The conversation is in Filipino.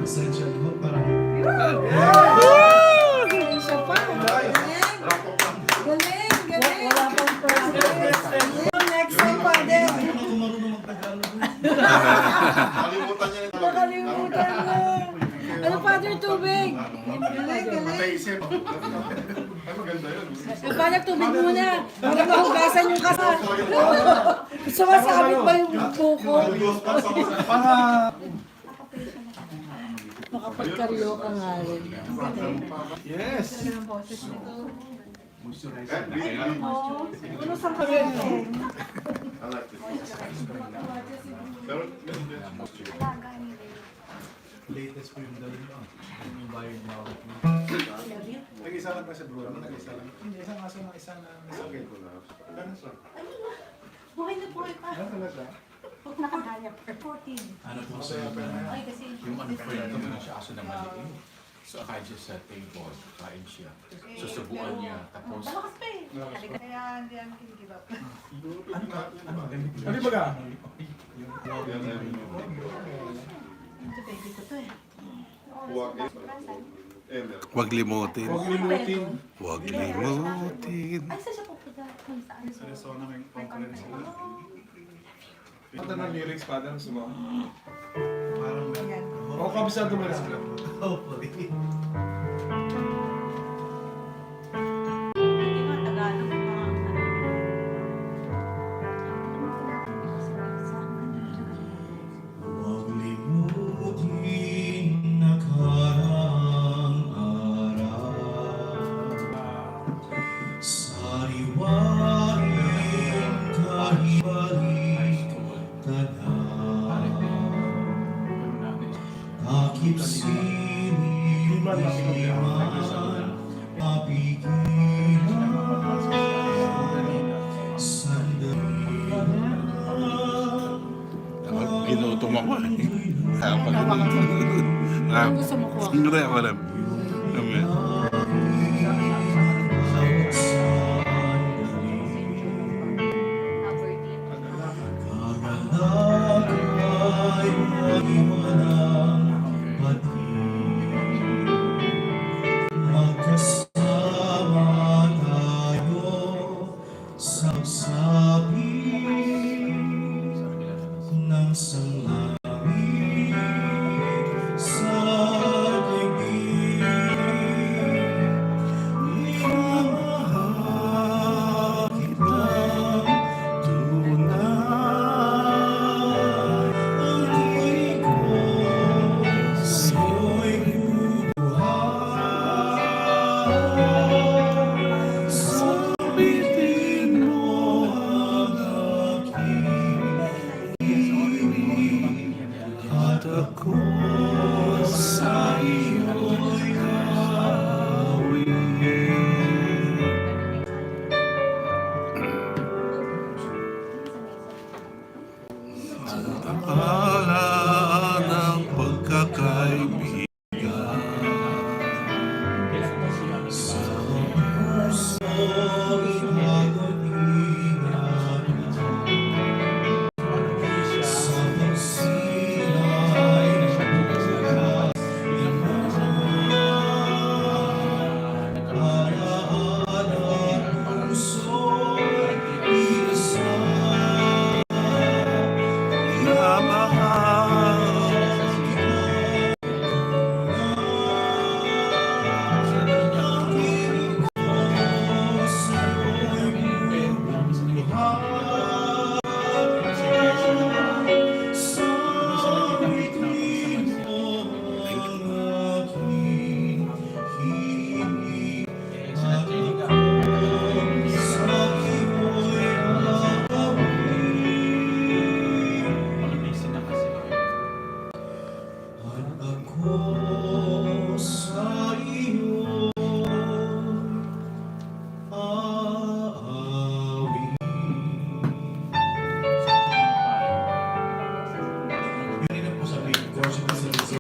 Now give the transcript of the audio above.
Essential ho, parang Isa pa. Galing, galing. Wala pang person. Next time, Father. hindi ako marunong mag-Tagalog. Kalimutan niya yung Nakalimutan mo. Ano, Father, tubig? Galing, galing. isip. Ay, maganda yun. Father, tubig muna. Para mahugasan yung kasa. Sumasabit ba yung buko? Para Makapagkaryo ka nga rin. yes. Ano sa kanya? I like this. Pero, Latest po yung dala nyo. Yung bayad na ako. nag-isa lang kasi bro. Nag-isa lang. Hindi, isang aso na isa na Okay ko na. Ganun siya. Buhay na buhay pa. Ganun talaga. Huwag nakagaya. 14. Ano po Masaya sa pa na yan. Ay, kasi yung unfriend naman siya aso na maliit. So akala sa table, kain siya. Susubuan niya, tapos malakas pa eh. Kaya hindi ang give up. Ano ba ka? Ito baby ko to eh. Huwag eh. Eh, meron. Huwag limutin. Huwag limutin. Huwag limutin. Ay, saan siya pupunta? Kung saan? Sa Resona may conference ko. Ito ng lyrics, Father, gusto mo? Parang Ayan. O, kabisado mo na. hopefully. Hindi nga Tagalog mga Huwag limutin nakarang araw. Sariwain kahibalik ka na. Takip sining iman, mapigilan, sandali Ginutom ako eh. Kaya pa naman. Anong gusto mo ko? Hindi ako alam. Amen. kagalakay iwanan pati. Magkasama tayo sa sabi ng sanglabi sa daigdig. Minamahal kita tunay. Ang tinig ko sa'yo'y buhay. Sabitin mo ang aking ibig at ako sa iyo'y hawin. Akala ng pagkakaibigan. Sa puso'y hagod-ingat. Sa pagsila'y bukas iman. Alaala puso'y inasal. Minamahal At ako